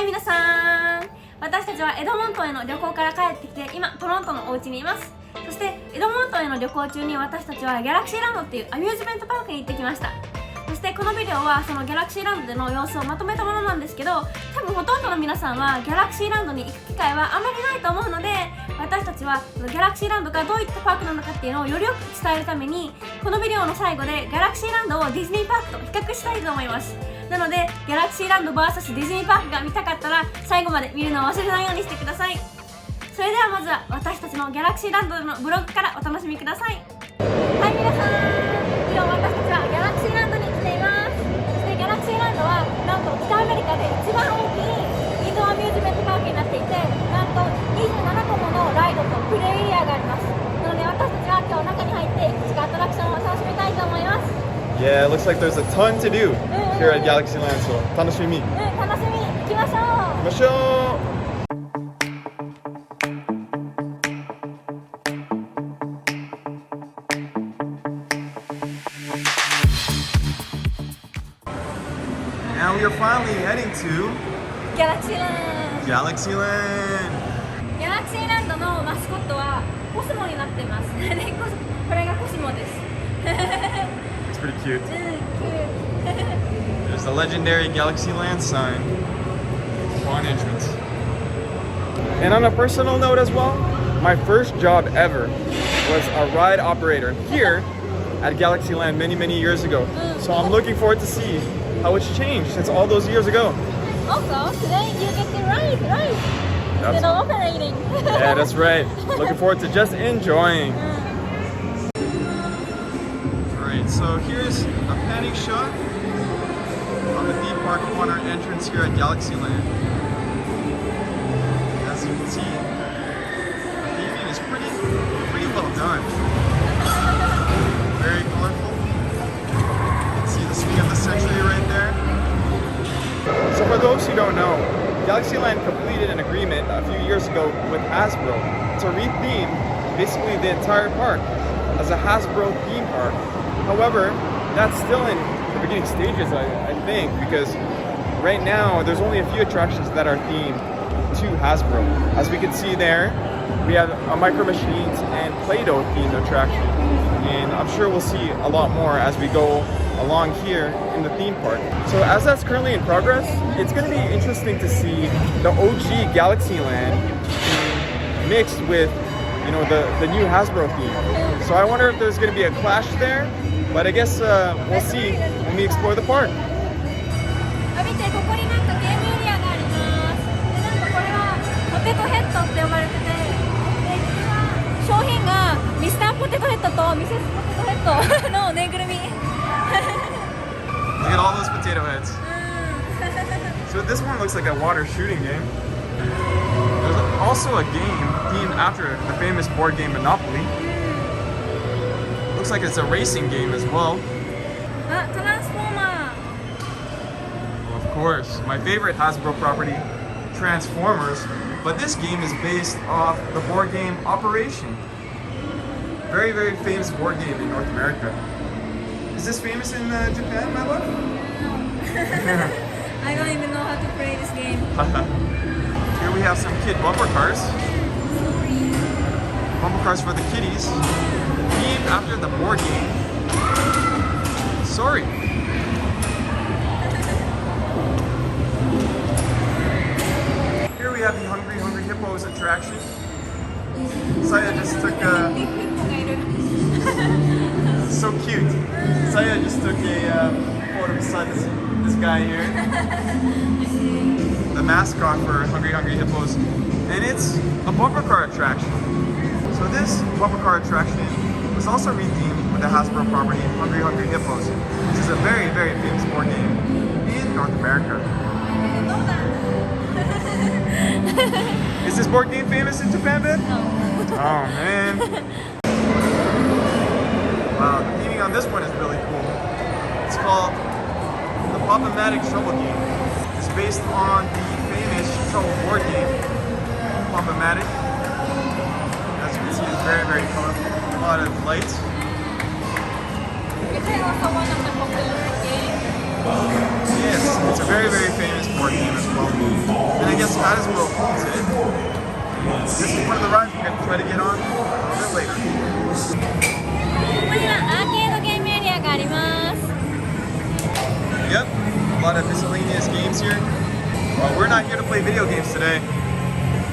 はい皆さん、私たちはエドモントンへの旅行から帰ってきて今トロントのお家にいます。そしてエドモントンへの旅行中に私たちはギャラクシーランドっていうアミューズメントパークに行ってきました。そしてこのビデオはそのギャラクシーランドでの様子をまとめたものなんですけど、多分ほとんどの皆さんはギャラクシーランドに行く機会はあまりないと思うので、私たちはギャラクシーランドがどういったパークなのかっていうのをよりよく伝えるために、このビデオの最後でギャラクシーランドをディズニーパークと比較したいと思います。なのでギャラクシーランド VS ディズニーパークが見たかったら最後まで見るのを忘れないようにしてください。それではまずは私たちのギャラクシーランドのブログからお楽しみください。はい皆さん、今私たちはギャラクシーランドに来ています。そしてギャラクシーランドはなんと北アメリカで一番大きいインドアミューズメントパークになっていて、なんと27個ものライドとプレイエリアがあります。なので私たちは今日中に入っていくつかアトラクションを楽しみたいと思います。 Yeah, it looks like there's a ton to do here at Galaxyland, so 楽しみ。楽しみ、行きましょう。行きましょう。Now we are finally heading to ギャラクシーランド。 Galaxyland. ギャラクシーランドのマスコットはコスモになってます。でこれがコスモです。It's pretty cute. キュー There's the legendary Galaxyland sign on entrance. And on a personal note as well, my first job ever was a ride operator here at Galaxyland many years ago. So I'm looking forward to see how it's changed since all those years ago. Also, today you get to ride instead of operating. Yeah, that's right. Looking forward to just enjoying. Alright, so here's a panning shot on the theme park corner entrance here at Galaxyland. As you can see, the theming is pretty well done. Very colorful. You can see the swing of the century right there. So for those who don't know, Galaxyland completed an agreement a few years ago with Hasbro to retheme basically the entire park as a Hasbro theme park. However, that's still in the beginning stages, I think, because right now there's only a few attractions that are themed to Hasbro. As we can see there, we have a Micro Machines and Play-Doh themed attraction, and I'm sure we'll see a lot more as we go along here in the theme park. So as that's currently in progress, it's going to be interesting to see the OG Galaxyland mixed with, you know, the new Hasbro theme. So I wonder if there's going to be a clash there, but I guess we'll see when we explore the park. 見て、ここになんかゲームエリアがあります。で、なんかこれはポテトヘッドって呼ばれてて、で、実は商品がミスターポテトヘッドとミセスポテトヘッドのぬいぐるみ。 Look at all those potato heads. So this one looks like a water shooting game. There's also a game themed after the famous board game Monopoly. Looks like it's a racing game as well. あ、トランスフォーマ Of course, my favorite Hasbro property, Transformers. But this game is based off the board game Operation. Very famous board game in North America. Is this famous in Japan, my love? I don't even know how to play this game. Here we have some kid bumper cars. Bumper cars for the kiddies. Themed after the board game. Sorry. Here we have the Hungry Hippos attraction. Saya just took a... So cute. Saya just took a photo beside this guy here. The mascot for Hungry Hippos. And it's a bumper car attraction. So this bumper car attraction was also rethemed with the Hasbro property Hungry Hippos, which is a very famous board game in North America. Is this board game famous in Japan, Ben? No. Oh man. Wow, the theming on this one is really cool. It's called the Pop-O-Matic Trouble Game. It's based on the famous Trouble board game, Pop-O-Matic. As you can see, it's very colorful. A lot of lights. Is it also one of the popular games? Yes, it's a very famous board game as well. guess Hasbro owns it. This is one of the rides we're going to try to get on a little bit later. ここにはアーケードゲームエリアがあります。 Yep, a lot of miscellaneous games here. Well, we're not here to play video games today.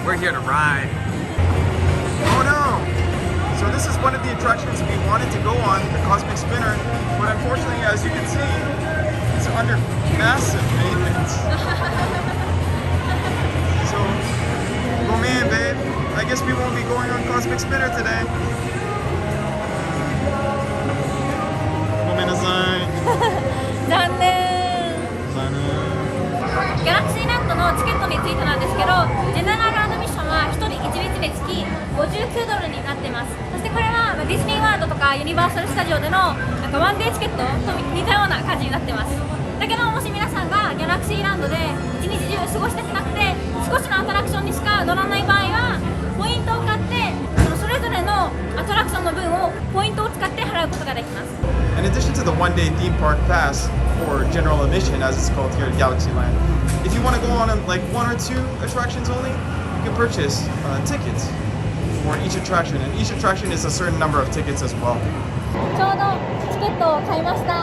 We're here to ride. Oh no! So this is one of the attractions we wanted to go on, the Cosmic Spinner, but unfortunately, as you can see, it's under massive maintenance. So, oh man, babe, I guess we won't be going on Cosmic Spinner today. ごめんなさい。残念。ギャラクシーランドのチケットについてなんですけど、ジェネラルアドミッションは1人1日につき59ドルになってます。そしてこれはディズニーワールドとかユニバーサルスタジオでのなんかワンデーチケットと似たような感じになってます。だけどもし皆さんがギャラクシーランドで一日中過ごしたくなくて少しのアトラクションにしか乗らない場合はポイントを買ってそれぞれのアトラクションの分をポイントを使って払うことができます。 In addition to the one-day theme park pass, or general admission as it's called here at Galaxyland, if you want to go on like one or two attractions only, you can purchase tickets for each attraction, and each attraction is a certain number of tickets as well. ちょうどチケットを買いました。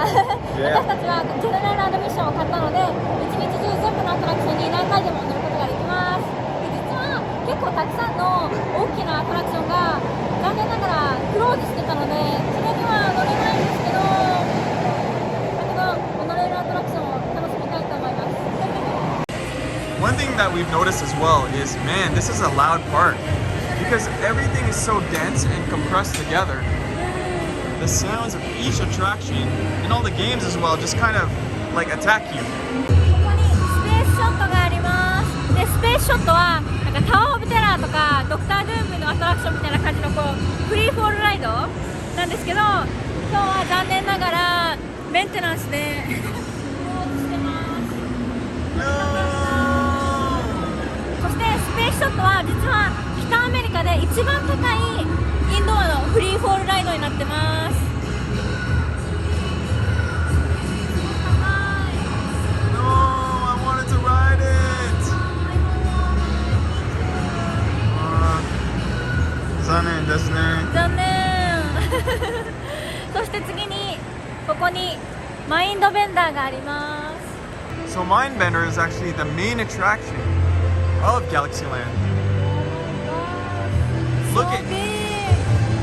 私たちはジェネラルアドミッションを買ったので、一日中全部のアトラクションに何回でも乗ることができます。で実は結構たくさんの大きなアトラクションが残念ながらクローズしてたので、それには乗れないんですけど、だけど乗れるアトラクションを楽しみたいと思います。One thing that we've noticed as well is, man, this is a loud park because everything is so dense and compressed together. The sounds of each attraction and all the games as well just kind of like attack you. ここにスペースショットがあります。で、スペースショットはなんかタワーオブテラーとかドクタードゥームのアトラクションみたいな感じのこうフリーフォールライドなんですけど、今日は残念ながらメンテナンスでクローズしてます。そしてスペースショットは実は北アメリカで一番高いインドアのフリーフォールライドになってます。 残念ですね。残念。そして次にここにマインドベンダーがあります。 So Mindbender is actually the main attraction of Galaxyland.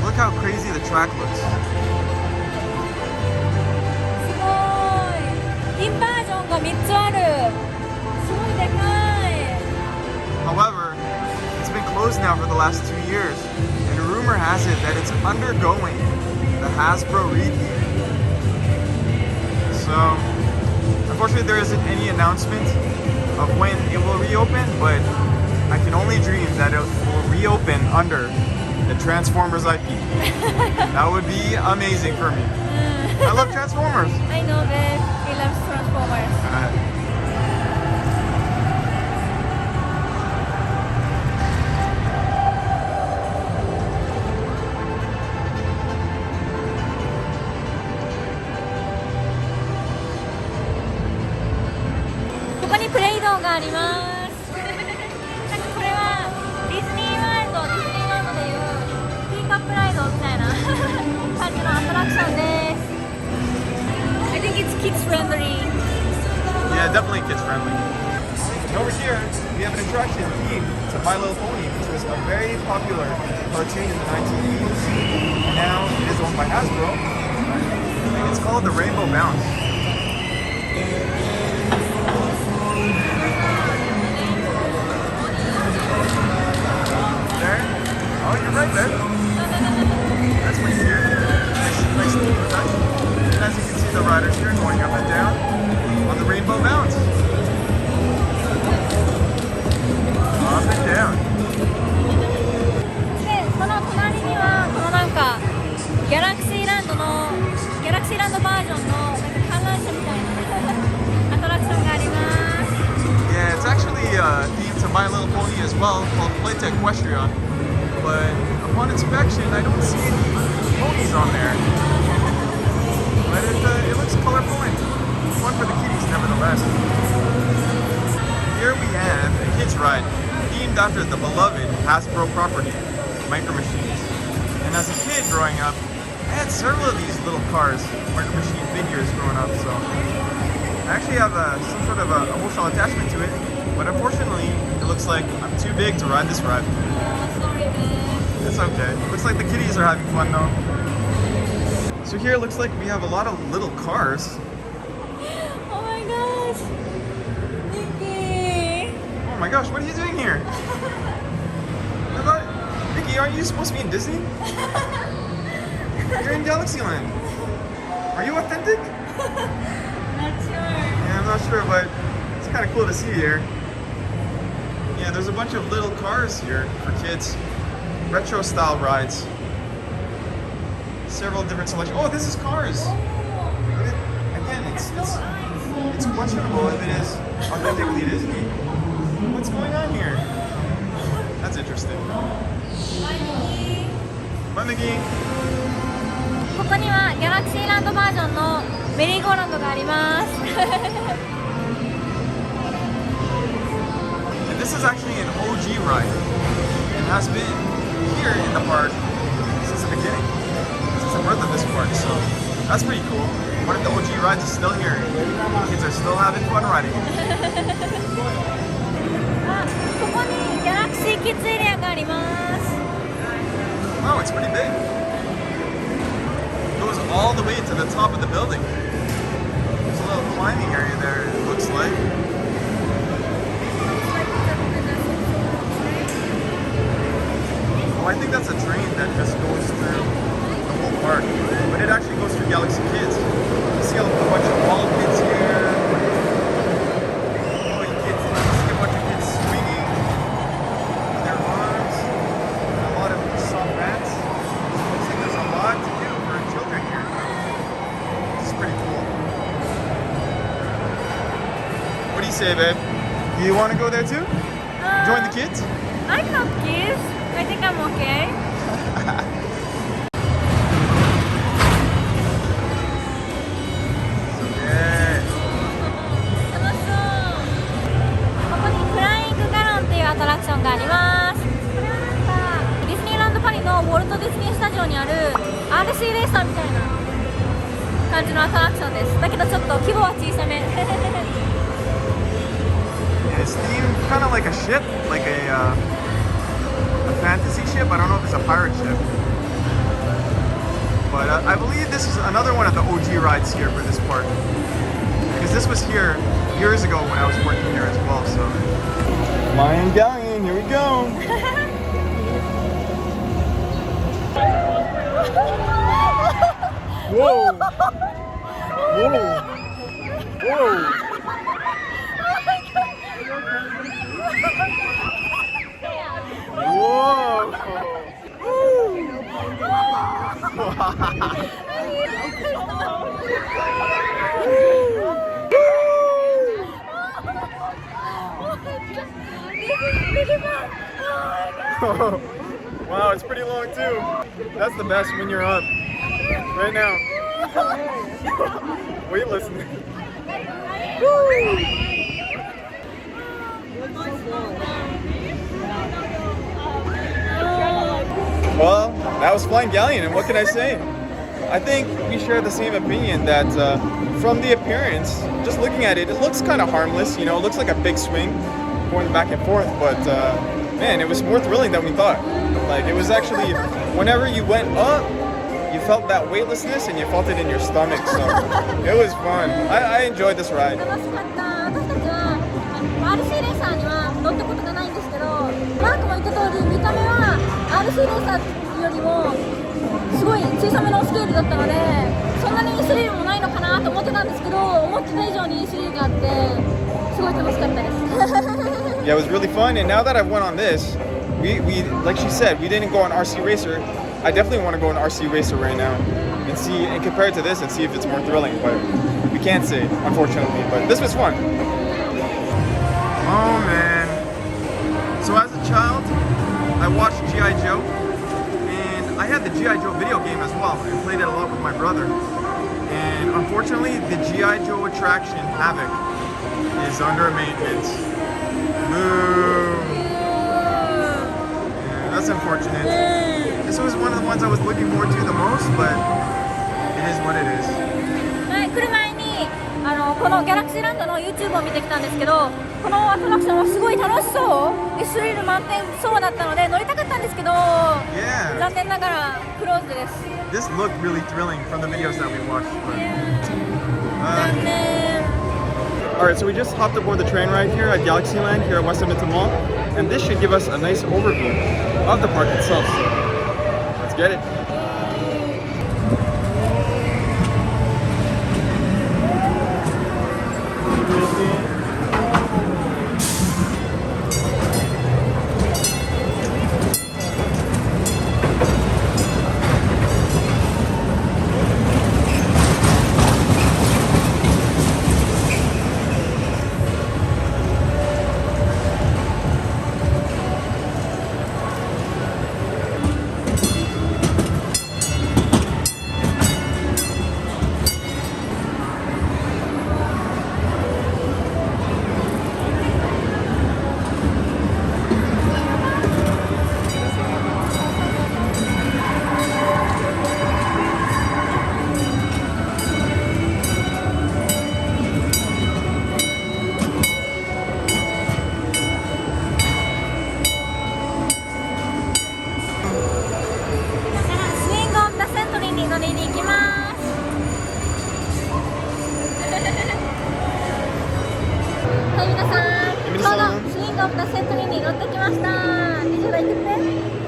Look how crazy the track looks. すごい。インバージョンが3つある。すごいでかい。 However, it's been closed now for the last 2 years, and rumor has it that it's undergoing the Hasbro redesign. So, unfortunately, there isn't any announcement of when it will reopen, but I can only dream that it will reopen under the Transformers IP. That would be amazing for me. I love Transformers. I know that he loves Transformers. ここにプレイドがあります。なんかこれはディズニーワールド、ディズニーランドでいうティーカップライドみたいな感じのアトラクションです。I think it's kids friendly. Yeah, definitely kids friendly. And over here, we have an attraction themed to My Little Pony, which was a very popular cartoon in the 1980s. Now it is owned by Hasbro, and it's called the Rainbow Bounce. There? Oh, you're right there. That's pretty cute. Nice theme effect. And as you can see, the riders here going up and down on the Rainbow Bounce. Up and down. で、その隣にはこのなんかギャラクシーランドバージョンのなんか観覧車みたいなアトラクションがあります。 Yeah, it's actually themed to My Little Pony as well, called Flight to Equestria. But upon inspection, I don't see any ponies on there. But it looks colorful and fun for the kiddies, nevertheless. Here we have kids ride themed after the beloved Hasbro property, Micro Machines. And as a kid growing up, I had several of these little cars, Micro Machine figures growing up, so I actually have some sort of a emotional attachment to it, but unfortunately, it looks like I'm too big to ride this ride. It's okay. Looks like the kiddies are having fun though. So here it looks like we have a lot of little cars. Oh my gosh. Nikki. Oh my gosh, what are you doing here? I thought, Nikki, aren't you supposed to be in Disney? You're in Galaxyland. Are you authentic? Not sure. Yeah, I'm not sure, but it's kind of cool to see here. Yeah, there's a bunch of little cars here for kids. Retro style rides. Several different selections. Oh, this is Cars. Again, it's questionable if it is authentically Disney. What's going on here? That's interesting. Bye, Mickey. ここにはギャラクシーランドバージョンのメリーゴーランドがあります。And this is actually an OG ride. It has been here in the park since the beginning, since the birth of this park. So that's pretty cool. One of the OG rides is still here. Kids are still having fun riding it. あ、ここにギャラクシーキッズエリアがあります。Wow, it's pretty big. It goes all the way to the top of the building. There's a little climbing area there, it looks like. Oh, I think that's a train that just goes through the whole park. But it actually goes through Galaxy Kids. You see a bunch of ball kids here. Oh, you see a bunch of kids swinging with their arms. And a lot of soft mats. Looks like there's a lot to do for children here. This is pretty cool. What do you say, babe? Do you want to go there too? Join the kids? I love kids. I think I'm okay. 楽しそう。ここにフライングガロンっていうアトラクションがあります。これはなんかディズニーランドパリのウォルト・ディズニースタジオにある RC レーサーみたいな感じのアトラクションです。だけどちょっと規模は小さめ。It's themed kind of like a ship, like a fantasy ship. I don't know if it's a pirate ship. But I believe this is another one of the OG rides here for this park. Because this was here years ago when I was working here as well, so. Mayan Galleon, here we go. Whoa! Whoa! Whoa! Whoa! Wow, it's pretty long too. That's the best when you're up. Right now. Wait, listen. Well, that was Flying Galleon, and what can I say? I think we share the same opinion that from the appearance, just looking at it, it looks kind of harmless, you know, it looks like a big swing going back and forth, but man, it was more thrilling than we thought. Like, it was actually, whenever you went up, you felt that weightlessness and you felt it in your stomach, so it was fun. I enjoyed this ride. 楽しかった。私たちはRC レーサーには乗ったことがないんですけど、マークも言った通り見た目は RC レーサーよりもすごい小さめのスケールだったので、そんなにスリルもないのかなと思ってたんですけど、思ってた以上にスリルがあってすごい楽しかったです。Yeah, it was really fun, and now that I've went on this, we like she said, we didn't go on RC Racer. I definitely want to go on RC Racer right now and see and compare it to this and see if it's more thrilling, but we can't say, unfortunately, but this was fun. Oh man. So as a child, I watched G.I. Joe, and I had the G.I. Joe video game as well, and played it a lot with my brother. And unfortunately, the G.I. Joe attraction, Havoc, is under maintenance. Boo! unfortunate. This was one of the ones I was looking forward to the most, but it is what it is. はい、来る前にこのギャラクシーランドの YouTube を見てきたんですけど、このアトラクションはすごい楽しそうでスリル満点そうだったので乗りたかったんですけど、Yeah. 残念ながらクローズです。 This looked really thrilling from the videos that we watched. But, 残念。 Alright, so we just hopped aboard the train right here at Galaxyland here at West Edmonton Mall, and this should give us a nice overview of the park itself. So let's get it.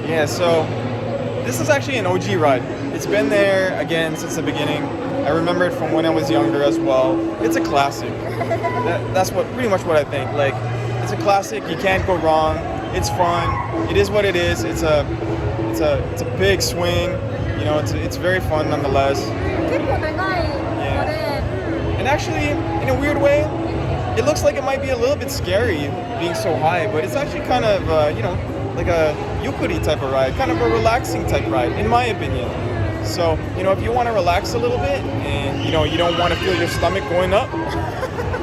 Yeah, so this is actually an OG ride. It's been there again since the beginning. I remember it from when I was younger as well. It's a classic. That's pretty much what I think. Like, it's a classic. You can't go wrong. It's fun. It is what it is. It's a big swing. You know, it's very fun nonetheless. And actually, in a weird way, it looks like it might be a little bit scary being so high, but it's actually kind of like a yukuri type of ride, kind of a relaxing type ride, in my opinion. So, if you want to relax a little bit and, you don't want to feel your stomach going up,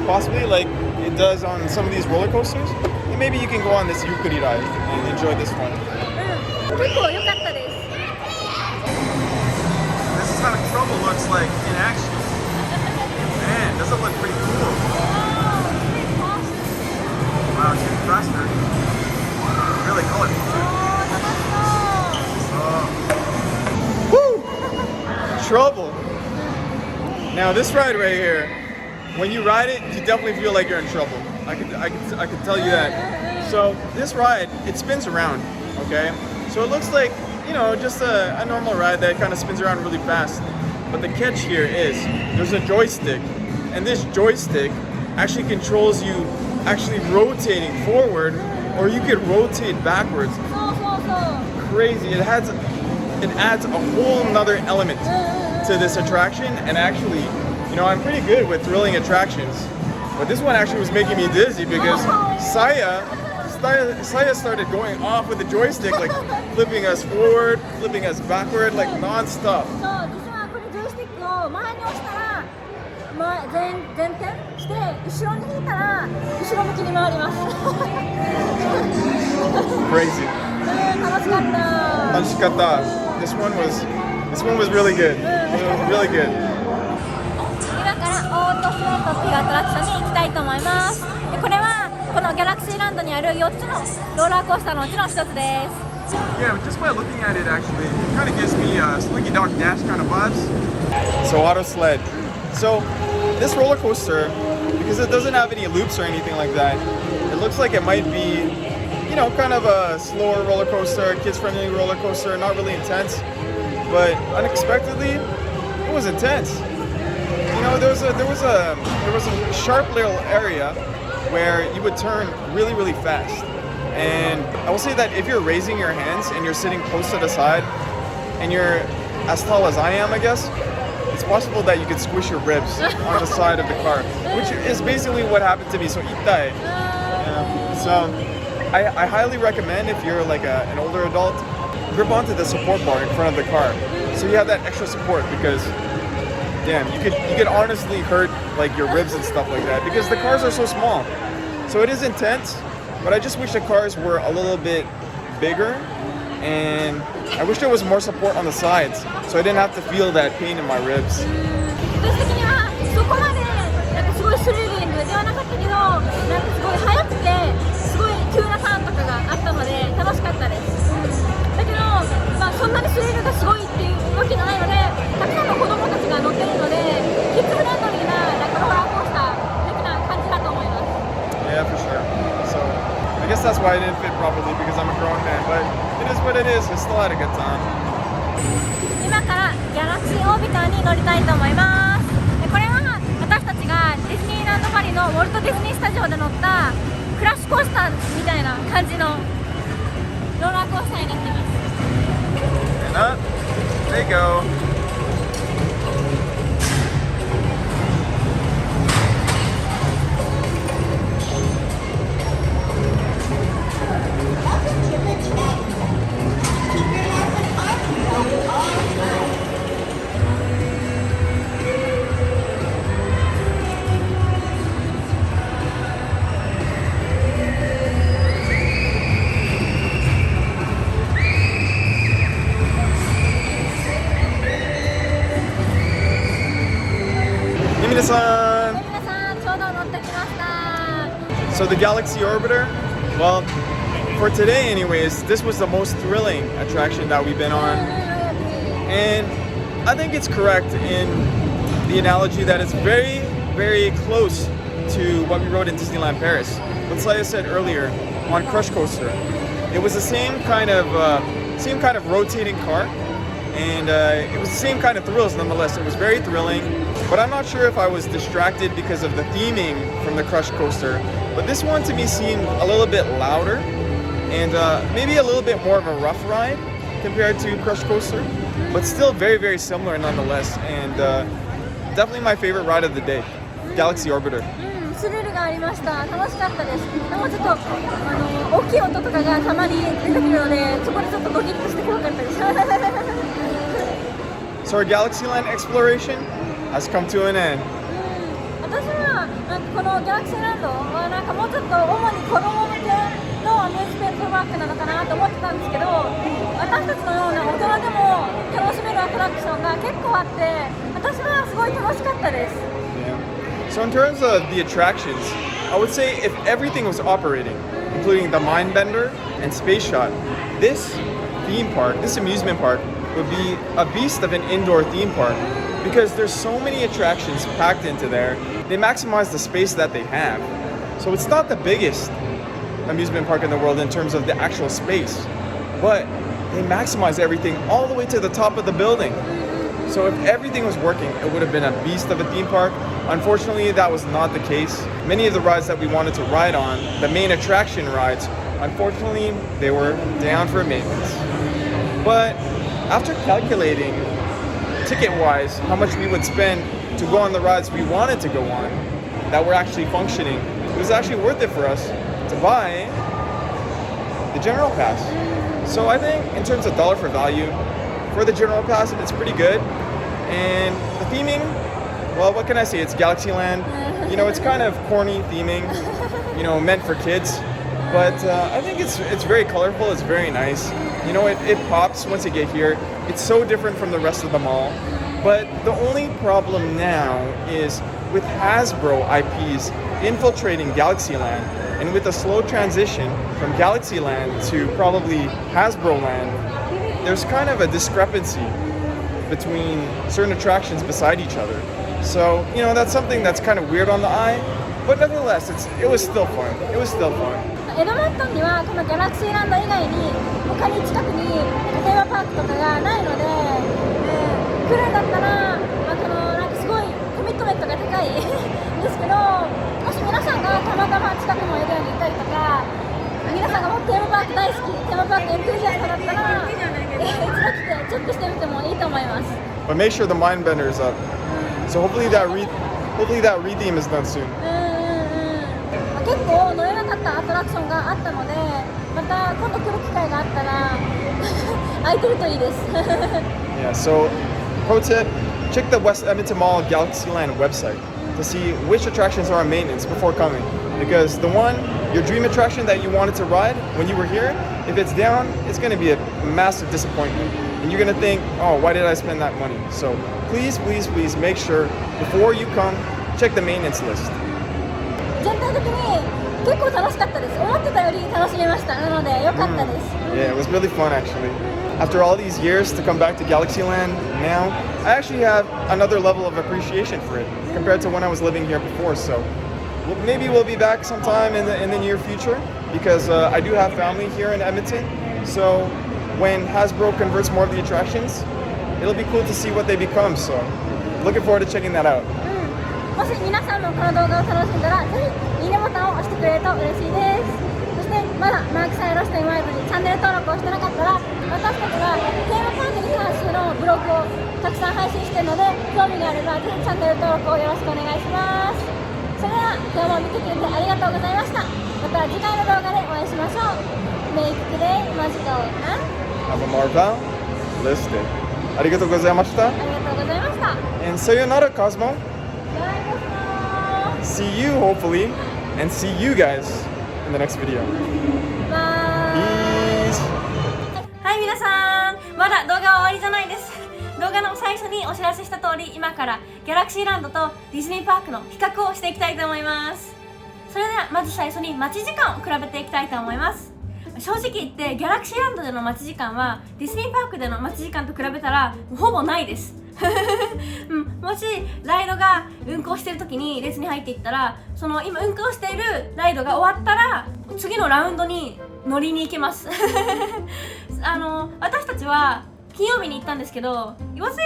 possibly like it does on some of these roller coasters, then maybe you can go on this yukuri ride and enjoy this one. This is how Trouble looks like in action. Man, does it look pretty cool? Wow, it's getting faster. Really colorful too. Woo! Trouble. Now this ride right here, when you ride it, you definitely feel like you're in trouble. I can tell you that. So this ride, it spins around, okay? So it looks like, just a normal ride that kind of spins around really fast. But the catch here is, there's a joystick, and this joystick actually controls you actually rotating forward, or you could rotate backwards. Crazy. It adds a whole nother element to this attraction, and actually, I'm pretty good with thrilling attractions, but this one actually was making me dizzy because Saya started going off with the joystick, like flipping us forward, flipping us backward, like non-stop. 前転して後ろに引いたら後ろ向きに回ります。Crazy. 楽しかった。楽しかった。This one was really good. It was really good. 今からオートフロートっていうアトラクションに行きたいと思います。でこれはこのギャラクシーランドにある4つのローラーコースターのうちの1つです。Yeah, just by looking at it, actually, it kind of gives me Slinky Dog Dash kind of vibes. So auto sled. So this roller coaster, because it doesn't have any loops or anything like that, it looks like it might be, kind of a slower roller coaster, kids-friendly roller coaster, not really intense, but unexpectedly, it was intense. There was a sharp little area where you would turn really, really fast. And I will say that if you're raising your hands and you're sitting close to the side, and you're as tall as I am, I guess, it's possible that you could squish your ribs on the side of the car, which is basically what happened to me. So itai. So I highly recommend, if you're like an older adult, grip onto the support bar in front of the car, so you have that extra support, because damn, you could honestly hurt like your ribs and stuff like that, because the cars are so small. So it is intense, but I just wish the cars were a little bit bigger, and I wish there was more support on the sides, so I didn't have to feel that pain in my ribs. 私的にはそこまでなんかすごいスリリングではなかったけど、なんかすごい速くてすごい急なターンとかがあったので楽しかったです、だけど、まあ、そんなにスリルがすごいっていうわけじゃないので、たくさんの子供たちが乗ってるのでキッズフレンドリーななんかローラーコースター的な感じだと思います。 Yeah, for sure. So I guess that's why I didn't fit properly because I'm a grown man, but it is what it is. I still had a good time. 今からギャラクシーオービターに乗りたいと思います。でこれは私たちがディズニーランドパリのウォルト・ディズニースタジオで乗ったクラッシュコースターみたいな感じのローラーコースターになってます。 And up, they go. Minasan! 皆さんちょうど乗ってきました。 So the Galaxy Orbiter, well, for today anyways, this was the most thrilling attraction that we've been on. And I think it's correct in the analogy that it's very, very close to what we rode in Disneyland Paris. But like I said earlier, on Crush Coaster, it was the same kind of rotating car, and it was the same kind of thrills nonetheless. It was very thrilling, but I'm not sure if I was distracted because of the theming from the Crush Coaster. But this one to me seemed a little bit louder, and maybe a little bit more of a rough ride compared to Crush Coaster, but still very, very similar nonetheless, and definitely my favorite ride of the day, Galaxy Orbiter. スリルがありました。楽しかったです。でもちょっと大きい音とかがたまに出てくるので、そこでちょっとドキッとして怖かったです。 So our Galaxyland exploration has come to an end. 私はなんかこのギャラクシーランドはなんかもうちょっと主に子供向けのアミューズメントパークなのかなと思ってたんですけど、私たちのような大人でも楽しめるアトラクションが結構あって、私はすごい楽しかったです。 So in terms of the attractions, I would say if everything was operating, including the Mindbender and Space Shot, this theme park, this amusement park, would be a beast of an indoor theme park because there's so many attractions packed into there. They maximize the space that they have. So it's not the biggest amusement park in the world in terms of the actual space, but they maximize everything all the way to the top of the building. So if everything was working, it would have been a beast of a theme park. Unfortunately, that was not the case. Many of the rides that we wanted to ride on, the main attraction rides, unfortunately, they were down for maintenance. But after calculating ticket-wise how much we would spend to go on the rides we wanted to go on that were actually functioning, it was actually worth it for us to buy the General Pass. So I think in terms of dollar for value, for the General Pass, it's pretty good. And the theming, well, what can I say? It's Galaxyland. You know, it's kind of corny theming, you know, meant for kids. But I think it's very colorful. It's very nice. You know, it pops once you get here. It's so different from the rest of the mall. But the only problem now is with Hasbro IPs infiltrating Galaxyland, and with a slow transition from Galaxyland to probably Hasbro Land, there's kind of a discrepancy between certain attractions beside each other. So, you know, that's something that's kind of weird on the eye, but nevertheless, it was still fun. It was still fun. エドモントンにはこのギャラクシーランド以外に他に近くにテーマパークとかがないので、来るんだったら、なんかすごいコミットメントが高いんですけど、もし皆さんがたまたま近くのエリアにいたりとか、皆さんがもうテーマパーク大好き、テーマパークエントゥージアストだったら、一度来てチェックしてみてもいいと思います。But make sure the Mindbender is up. So hopefully that re-theme is done soon. 結構乗れなかったアトラクションがあったので、また今度来る機会があったら空いてるといいです。Yeah, so pro tip, check the West Edmonton Mall Galaxyland website to see which attractions are on maintenance before coming. Because the one, your dream attraction that you wanted to ride when you were here, if it's down, it's going to be a massive disappointment. And you're going to think, oh, why did I spend that money? So please, please, please make sure before you come, check the maintenance list. 全体的に結構楽しかったです。思ってたより楽しめました。なので良かったです。Yeah, it was really fun actually. After all these years to come back to Galaxyland now, I actually have another level of appreciation for it compared to when I was living here before. So maybe we'll be back sometime in the near future because I do have family here in Edmonton. So when Hasbro converts more of the attractions, it'll be cool to see what they become. So looking forward to checking that out. もし皆さんもこの動画を楽しんだら、ぜひいいねボタンを押してくれると嬉しいです。そしてまだマークサイロスとイマイブにチャンネル登録をしてなかったら、私たちはテーマパークに関してのブログをたくさん配信しているので、興味があればぜひチャンネル登録をよろしくお願いします。それでは今日も見てくれてありがとうございました。また次回の動画でお会いしましょう。Make today magical and Have a Marvel listed. ありがとうございました。ありがとうございました。 And sayonara, Cosmo. バイバイ。See you hopefully, and see you guys in the next video. バイ。 Peace. はい、皆さん、まだ動画は終わりじゃないです。動画の最初にお知らせした通り、今からギャラクシーランドとディズニーパークの比較をしていきたいと思います。それではまず最初に待ち時間を比べていきたいと思います。正直言ってギャラクシーランドでの待ち時間はディズニーパークでの待ち時間と比べたらほぼないです。もしライドが運行している時に列に入っていったら、その今運行しているライドが終わったら次のラウンドに乗りに行けます。私たちは金曜日に行ったんですけど、it was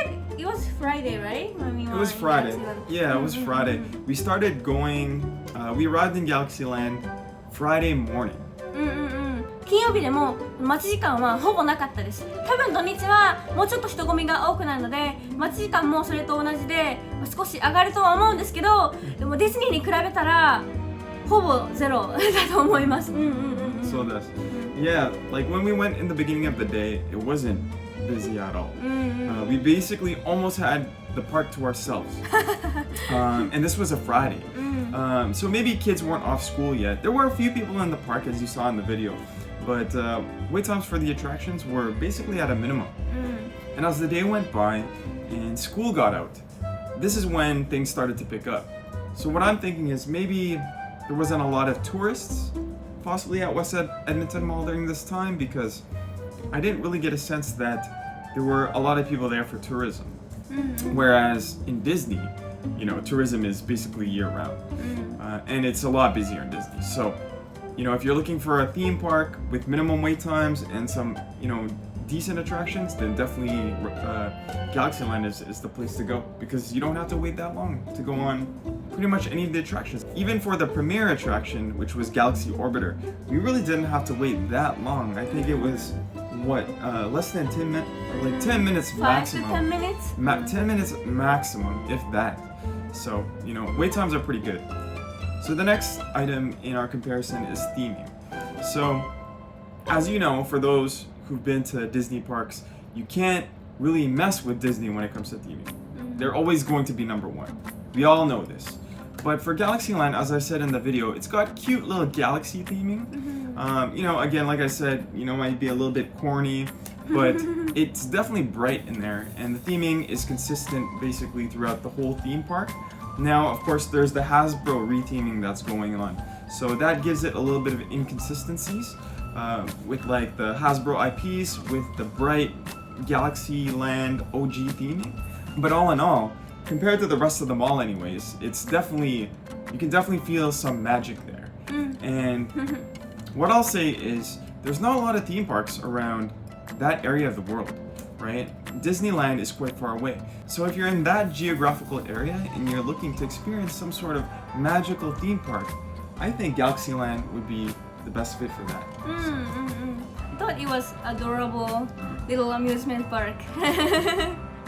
Friday, right? It was Friday. Yeah, it was Friday. We started going, we arrived in Galaxyland Friday morning. 金曜日でも待ち時間はほぼなかったです。多分土日はもうちょっと人混みが多くなるので待ち時間もそれと同じで少し上がるとは思うんですけど、でもディズニーに比べたらほぼゼロだと思います。So that's, yeah, like when we went in the beginning of the day, it wasn't busy at all. We basically almost had the park to ourselves. And this was a Friday. So maybe kids weren't off school yet. There were a few people in the park as you saw in the video. But wait times for the attractions were basically at a minimum. And as the day went by and school got out, this is when things started to pick up. So what I'm thinking is maybe there wasn't a lot of tourists possibly at West Edmonton Mall during this time because I didn't really get a sense that there were a lot of people there for tourism. Whereas in Disney, you know, tourism is basically year round. And it's a lot busier in Disney. So, you know, if you're looking for a theme park with minimum wait times and some, you know, decent attractions, then definitely Galaxyland is the place to go because you don't have to wait that long to go on pretty much any of the attractions. Even for the premiere attraction, which was Galaxy Orbiter, we really didn't have to wait that long. I think it was, what, less than 10 minutes, like 10 minutes maximum. 5 to 10 minutes? 10 minutes maximum, if that. So, you know, wait times are pretty good. So the next item in our comparison is theming. So, as you know, for those who've been to Disney parks, you can't really mess with Disney when it comes to theming. They're always going to be number one. We all know this. But for Galaxyland, as I said in the video, it's got cute little galaxy theming. You know, again, like I said, you know, might be a little bit corny, but it's definitely bright in there, and the theming is consistent basically throughout the whole theme park. Now, of course, there's the Hasbro retheming that's going on, so that gives it a little bit of inconsistencies with like the Hasbro IPs with the bright Galaxyland OG theming. But all in all, compared to the rest of the mall anyways, it's definitely, you can definitely feel some magic there. And what I'll say is there's not a lot of theme parks around that area of the world, right? Disneyland is quite far away. So if you're in that geographical area and you're looking to experience some sort of magical theme park, I think Galaxyland would be the best fit for that. I thought it was adorable little amusement park.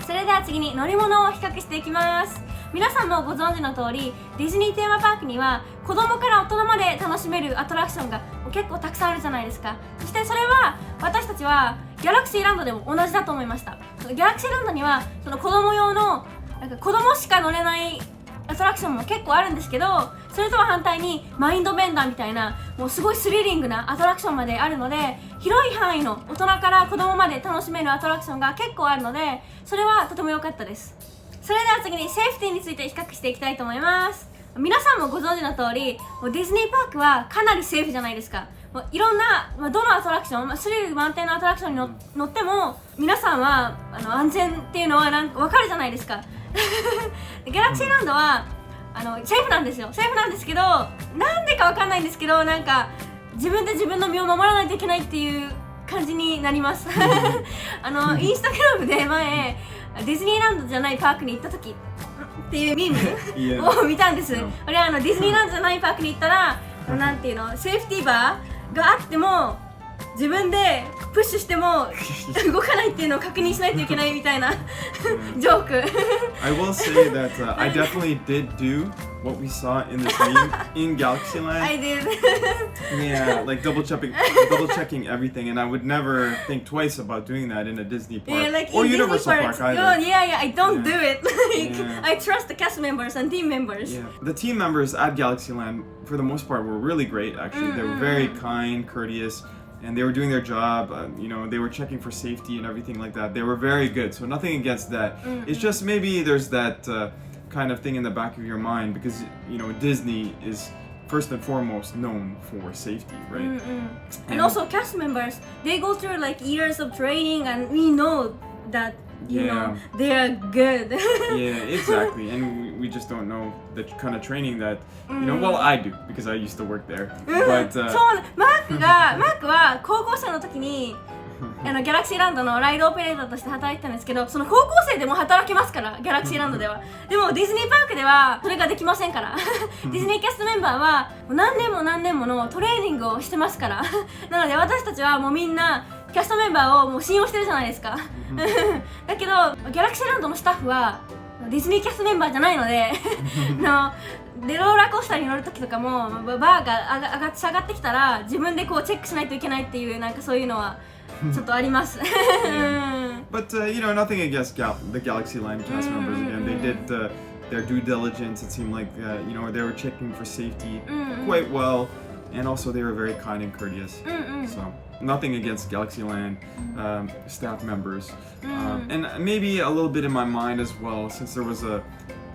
それでは次に乗り物を比較していきます。皆さんもご存知の通り、ディズニーテーマパークには子供から大人まで楽しめるアトラクションが結構たくさんあるじゃないですか。そしてそれは私たちはギャラクシーランドでも同じだと思いました。ギャラクシーランドにはその子供用のなんか子供しか乗れないアトラクションも結構あるんですけど、それとは反対にマインドベンダーみたいなもうすごいスリリングなアトラクションまであるので、広い範囲の大人から子供まで楽しめるアトラクションが結構あるので、それはとても良かったです。それでは次にセーフティーについて比較していきたいと思います。皆さんもご存知の通り、もうディズニーパークはかなりセーフじゃないですか。もういろんな、どのアトラクション、スリル満点のアトラクションに乗っても皆さんは安全っていうのは分かるじゃないですか。ギャラクシーランドはセーフなんですよ。セーフなんですけど、なんでか分かんないんですけど、なんか自分で自分の身を守らないといけないっていう感じになります。インスタグラムで前ディズニーランドじゃないパークに行った時っていうミームを見たんです。俺はディズニーランドじゃないパークに行ったら、なんていうの、セーフティーバーがあっても自分でプッシュしても動かないっていうのを確認しないといけないみたいなジョーク。I will say that I definitely did do what we saw in this meme in Galaxyland. I did. Yeah, like double checking everything, and I would never think twice about doing that in a Disney park Yeah, like or in Universal Disney Park parks. either. Yeah, I don't Yeah. do it. Like, Yeah. I trust the cast members and team members. Yeah, the team members at Galaxyland, for the most part, were really great. Actually, they were very kind, courteous, and they were doing their job. You know, they were checking for safety and everything like that. They were very good. So nothing against that. It's just maybe there's that kind of thing in the back of your mind because you know Disney is first and foremost known for safety, right? And also cast members, they go through like years of training, and we know that you know they are good. Yeah, exactly. And we just don't know the kind of training that you know. Well, I do because I used to work there. But そう、マークは高校生の時にギャラクシーランドのライドオペレーターとして働いてたんですけど、その高校生でも働けますから、ギャラクシーランドでは。でもディズニーパークではそれができませんから。ディズニーキャストメンバーは何年ものトレーニングをしてますから。なので私たちはもうみんなキャストメンバーをもう信用してるじゃないですか。だけどギャラクシーランドのスタッフはディズニーキャストメンバーじゃないのででローラーコースターに乗る時とかもバーが下がってきたら自分でこうチェックしないといけないっていう、なんかそういうのはちょっとあります。But you know, nothing against the Galaxyland cast members. Again, they did their due diligence. It seemed like you know, they were checking for safety quite well, and also they were very kind and courteous. So nothing against Galaxyland staff members, and maybe a little bit in my mind as well, since there was an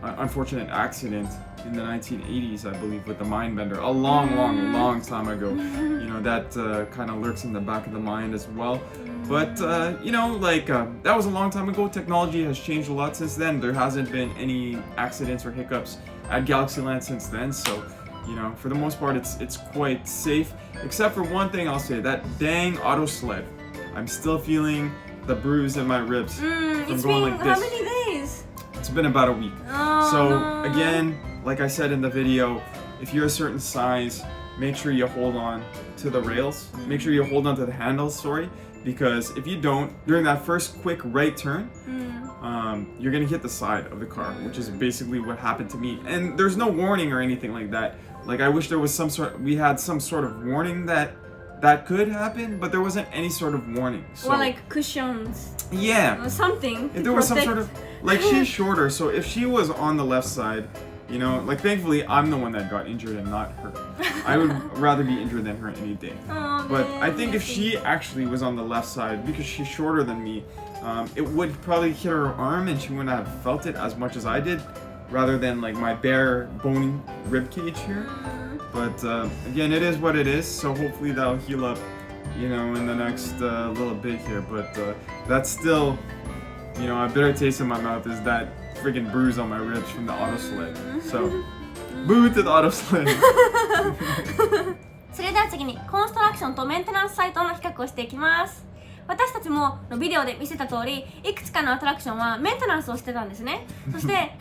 unfortunate accident in the 1980s, I believe, with the Mindbender a long time ago. You know, that kind of lurks in the back of the mind as well. But you know, like that was a long time ago. Technology has changed a lot since then. There hasn't been any accidents or hiccups at Galaxyland since then, so you know, for the most part, it's quite safe. Except for one thing, I'll say, that dang auto sled. I'm still feeling the bruise in my ribs from It's going been like this. how many days? It's been about a week. So again, like I said in the video, if you're a certain size, make sure you hold on to the rails. Make sure you hold on to the handles, sorry. Because if you don't, during that first quick right turn, you're gonna hit the side of the car, which is basically what happened to me. And there's no warning or anything like that. Like, I wish there was we had some sort of warning that could happen, but there wasn't any sort of warning. So, Or like cushions. Yeah. Or something. If there was some sort of, like, she's shorter, so if she was on the left side, you know, like, thankfully I'm the one that got injured and not her. I would rather be injured than her any day. But I think if she actually was on the left side, because she's shorter than me, it would probably hit her arm and she wouldn't have felt it as much as I did, rather than like my bare bony rib cage here. But again, it is what it is, so hopefully that'll heal up, you know, in the next little bit here. But that's still, you know, a bitter taste in my mouth is that friggin' bruise on my ribs from the auto sled. So, boo to the auto sled. それでは次にコンストラクションとメンテナンスサイトの比較をしていきます。私たちもビデオで見せた通り、いくつかのアトラクションはメンテナンスをしてたんですね。そして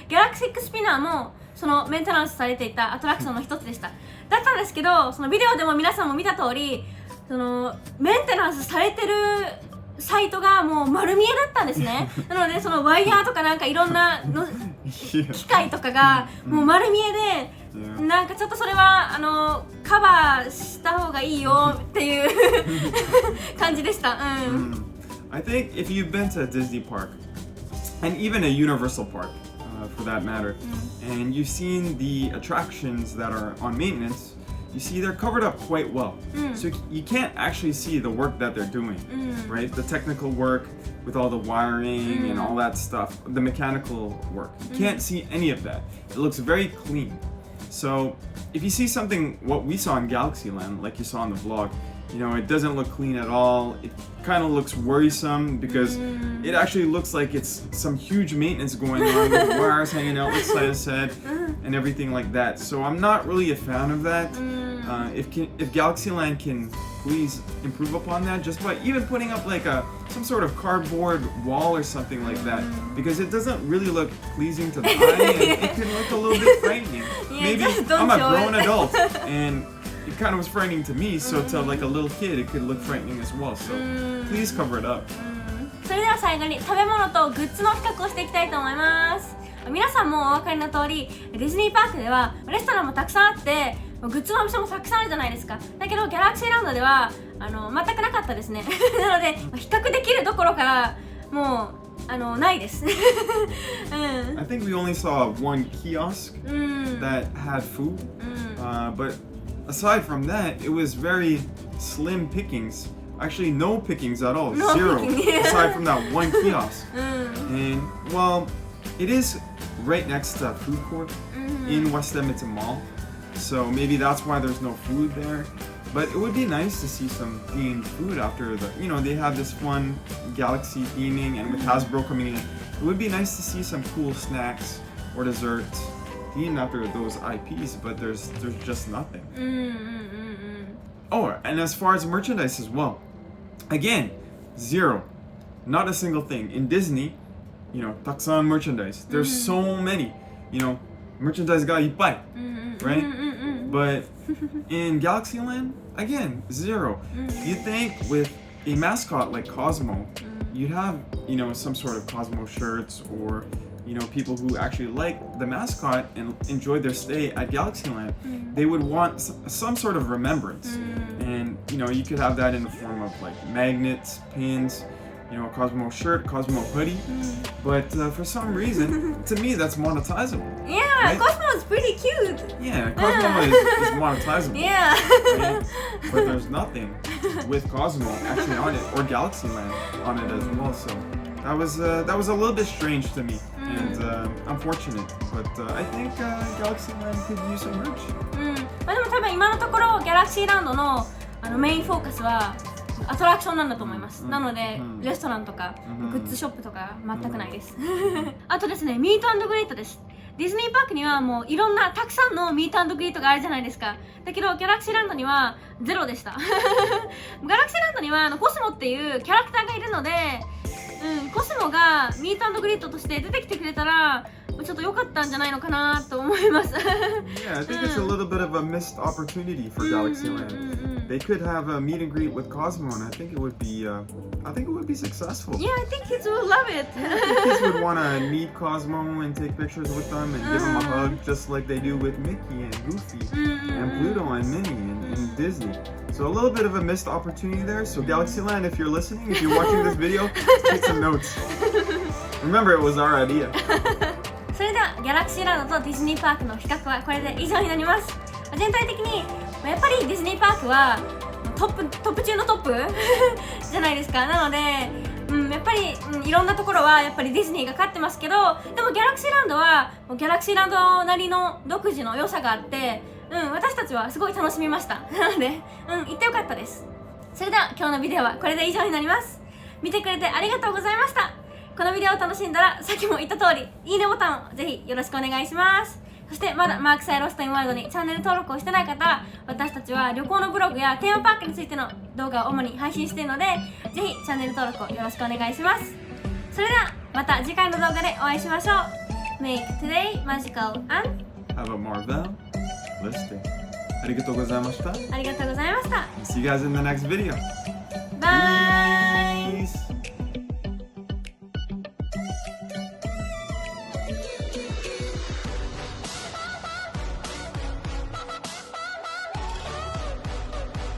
ギャラクシックスピナーもそのメンテナンスされていたアトラクションの一つでした。だったんですけど、そのビデオでも皆さんも見た通り、そのメンテナンスされてるサイトがもう丸見えだったんですね。なのでそのワイヤーとかなんかいろんなの機械とかがもう丸見えで、なんかちょっとそれはカバーした方がいいよっていう感じでした。I think if you've been to a Disney park, and even a Universal park for that matter, and you've seen the attractions that are on maintenance, you see they're covered up quite well. So you can't actually see the work that they're doing, right? The technical work with all the wiring and all that stuff, the mechanical work. You can't see any of that. It looks very clean. So if you see something, what we saw in Galaxyland, like you saw in the vlog, you know, it doesn't look clean at all. It kind of looks worrisome because it actually looks like it's some huge maintenance going on with wires hanging out, like Saya said, and everything like that. So I'm not really a fan of that. If Galaxyland can please improve upon that, just by even putting up like some sort of cardboard wall or something like that, because it doesn't really look pleasing to the eye, and it can look a little bit frightening. Maybe I'm a grown adult, and it kind of was frightening to me, so to like a little kid it could look frightening as well. So please cover it up. それでは最後に食べ物とグッズの比較をしていきたいと思います。皆さんもお分かりの通り、ディズニーパークではレストランもたくさんあって、グッズのお店もたくさんあるじゃないですか。だけどギャラクシーランドでは全くなかったですね。なので比較できるどころからもうないです。I think we only saw one kiosk that had food, but aside from that, it was very slim pickings. Actually, no pickings at all. No Zero. picking, yeah. Aside from that one kiosk. And well, it is right next to a food court in West Edmonton Mall. So maybe that's why there's no food there. But it would be nice to see some themed food after the, you know, they have this fun Galaxy theming, and with Hasbro coming in, it would be nice to see some cool snacks or desserts themed after those IPs, but there's just nothing. Oh, and as far as merchandise as well, again, zero. Not a single thing. In Disney, you know, taksan merchandise. There's so many, you know, merchandise ga ippai, right? But in Galaxyland, again, zero. You'd think with a mascot like Cosmo, you'd have, you know, some sort of Cosmo shirts, or, you know, people who actually like the mascot and enjoy their stay at Galaxyland, they would want some sort of remembrance. And, you know, you could have that in the form of like magnets, pins, you know, a Cosmo shirt, Cosmo hoodie. But for some reason, to me, that's monetizable. Yeah, right? Cosmo is pretty cute. Yeah, Cosmo is monetizable. Yeah. Right? But there's nothing with Cosmo actually on it, or Galaxyland on it as well. So that was a little bit strange to me, and unfortunate. But I think Galaxyland could use some merch. まあでも多分今のところギャラクシーランドのメインフォーカスはアトラクションなんだと思います。なのでレストランとかグッズショップとか全くないです。あとですね、ミート&グリートです。ディズニーパークにはもういろんなたくさんのミート&グリートがあるじゃないですか。だけどギャラクシーランドにはゼロでした。ギャラクシーランドにはコスモっていうキャラクターがいるので、コスモがミート&グリートとして出てきてくれたらちょっと良かったんじゃないのかなと思います。Yeah, I think it's a little bit of a missed opportunity for Galaxyland. They could have a meet and greet with Cosmo, and I think it would be successful. Yeah, I think kids will love it. I think kids would want to meet Cosmo and take pictures with them and give them a hug, just like they do with Mickey and Goofy and Pluto and Minnie and Disney. So a little bit of a missed opportunity there. So Galaxyland, if you're listening, if you're watching this video, take some notes. Remember, it was our idea. それではギャラクシーランドとディズニーパークの比較はこれで以上になります。全体的にやっぱりディズニーパークはトップ中のトップじゃないですか。なので、やっぱり、いろんなところはやっぱりディズニーが勝ってますけど、でもギャラクシーランドはギャラクシーランドなりの独自の良さがあって、私たちはすごい楽しみました。なので、行ってよかったです。それでは今日のビデオはこれで以上になります。見てくれてありがとうございました。このビデオを楽しんだら、さっきも言った通りいいねボタンをぜひよろしくお願いします。そしてまだマークサイロストインワールドにチャンネル登録をしてない方は、私たちは旅行のブログやテーマパークについての動画を主に配信しているので、ぜひチャンネル登録をよろしくお願いします。それではまた次回の動画でお会いしましょう。 Make today magical and Have a marvelous day. ありがとうございました。ありがとうございました。 See you guys in the next video. Bye!